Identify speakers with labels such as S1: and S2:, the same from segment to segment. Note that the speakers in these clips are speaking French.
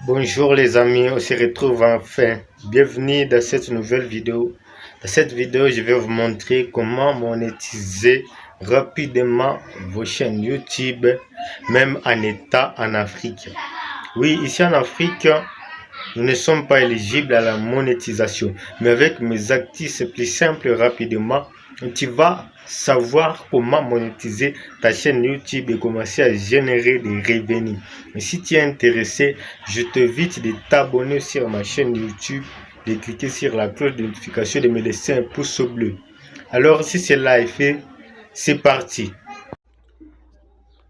S1: Bonjour les amis, on se retrouve enfin. Bienvenue dans cette nouvelle vidéo. Dans cette vidéo, je vais vous montrer comment monétiser rapidement vos chaînes YouTube, même en état en Afrique. Oui, ici en Afrique, nous ne sommes pas éligibles à la monétisation. Mais avec mes actifs, c'est plus simple rapidement. Tu vas savoir comment monétiser ta chaîne YouTube et commencer à générer des revenus. Et si tu es intéressé, je t'invite de t'abonner sur ma chaîne YouTube, de cliquer sur la cloche de notification, de me laisser un pouce bleu. Alors, si cela est fait, c'est parti.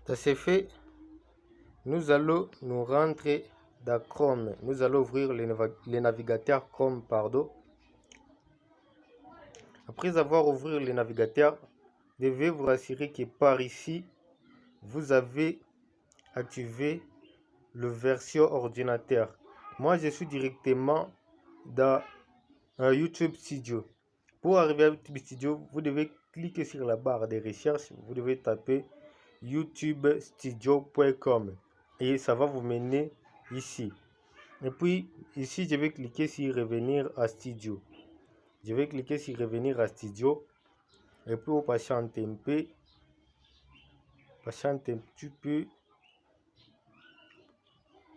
S1: Ça c'est fait. Nous allons nous rentrer dans Chrome. Nous allons ouvrir le navigateur Chrome, pardon. Après avoir ouvert le navigateur, devez vous rassurer que par ici, vous avez activé le version ordinateur. Moi, je suis directement dans YouTube Studio. Pour arriver à YouTube Studio, vous devez cliquer sur la barre de recherche. Vous devez taper youtubestudio.com et ça va vous mener ici. Et puis, ici, je vais cliquer sur revenir à Studio. Je vais cliquer sur revenir à Studio. Et puis, vous patientez un peu. Patientez un petit peu.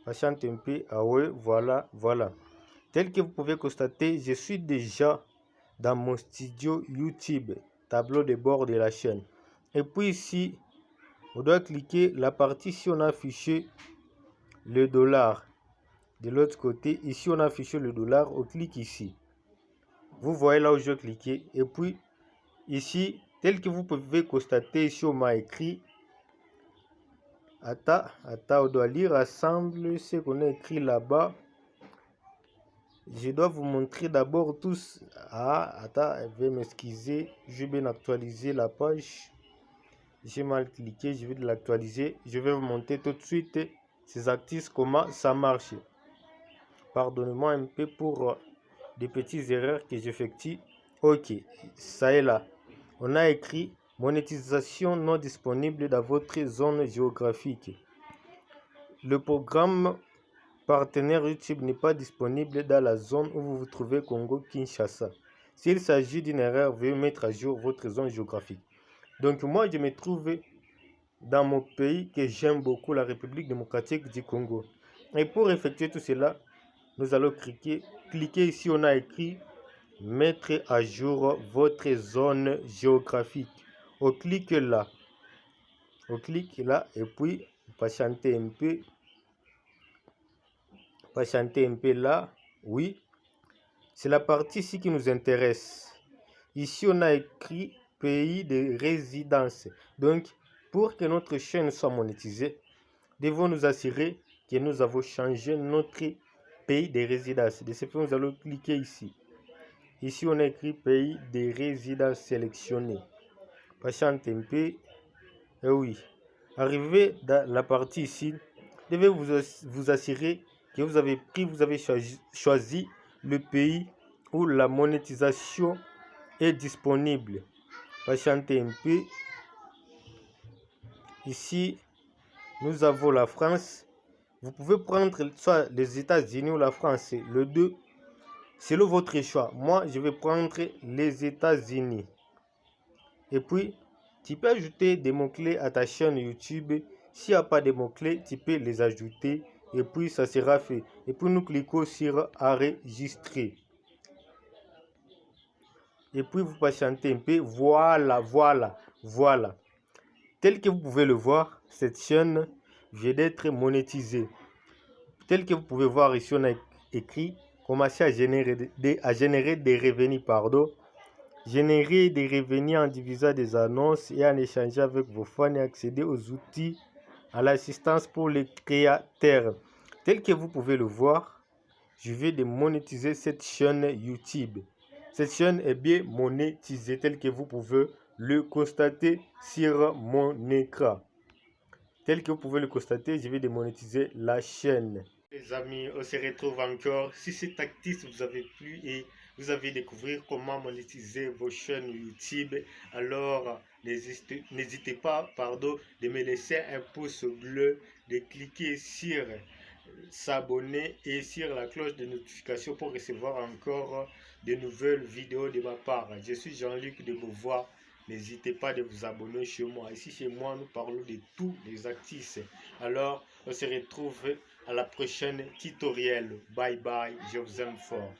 S1: Patientez un peu. Ah ouais, voilà. Tel que vous pouvez constater, je suis déjà dans mon studio YouTube, tableau de bord de la chaîne. Et puis ici, on doit cliquer la partie si on a affiché le dollar. De l'autre côté, ici on a affiché le dollar, on clique ici. Vous voyez là où je vais cliquer. Et puis ici, tel que vous pouvez constater, ici on m'a écrit. Attends, on doit lire ensemble ce qu'on a écrit là-bas. Je dois vous montrer d'abord tous. Attends, je vais m'excuser. Je vais bien actualiser la page. J'ai mal cliqué, je vais l'actualiser. Je vais vous montrer tout de suite ces actifs, comment ça marche. Pardonnez-moi un peu pour des petites erreurs que j'effectue. Ok, ça est là. On a écrit monétisation non disponible dans votre zone géographique. Le programme partenaire YouTube n'est pas disponible dans la zone où vous vous trouvez, Congo-Kinshasa. S'il s'agit d'une erreur, veuillez mettre à jour votre zone géographique. Donc moi, je me trouve dans mon pays que j'aime beaucoup, la République démocratique du Congo. Et pour effectuer tout cela, nous allons cliquer ici, on a écrit mettre à jour votre zone géographique. On clique là. Et puis patienter un peu. Patienter un peu là. Oui. C'est la partie ici qui nous intéresse. Ici, on a écrit pays de résidence. Donc, pour que notre chaîne soit monétisée, devons nous assurer que nous avons changé notre pays de résidence. De ce fait, nous allons cliquer ici. Ici, on a écrit pays de résidence sélectionné. Patiente un peu. Et oui. Arrivé dans la partie ici, devez vous assurer que vous avez choisi le pays où la monétisation est disponible. Patientez un peu. Ici, nous avons la France. Vous pouvez prendre soit les États-Unis ou la France. Le 2, selon votre choix. Moi, je vais prendre les États-Unis. Et puis, tu peux ajouter des mots-clés à ta chaîne YouTube. S'il n'y a pas de mots-clés, tu peux les ajouter. Et puis, ça sera fait. Et puis, nous cliquons sur enregistrer. Et puis, vous patientez un peu. Voilà. Tel que vous pouvez le voir, cette chaîne vient d'être monétisée. Tel que vous pouvez voir ici, on a écrit commencer à générer des revenus. Générer des revenus en divisant des annonces et en échangeant avec vos fans et accéder aux outils, à l'assistance pour les créateurs. Tel que vous pouvez le voir, je vais monétiser cette chaîne YouTube. Cette chaîne est bien monétisée tel que vous pouvez le constater sur mon écran. Tel que vous pouvez le constater, je vais démonétiser la chaîne. Les amis, on se retrouve encore. Si cet actif vous avez plu et vous avez découvert comment monétiser vos chaînes YouTube, alors n'hésitez pas de me laisser un pouce bleu, de cliquer sur s'abonner et sur la cloche de notification pour recevoir encore de nouvelles vidéos de ma part. Je suis Jean-Luc de Beauvoir. N'hésitez pas de vous abonner chez moi. Ici chez moi, nous parlons de tous les artistes. Alors, on se retrouve à la prochaine tutoriel. Bye bye, je vous aime fort.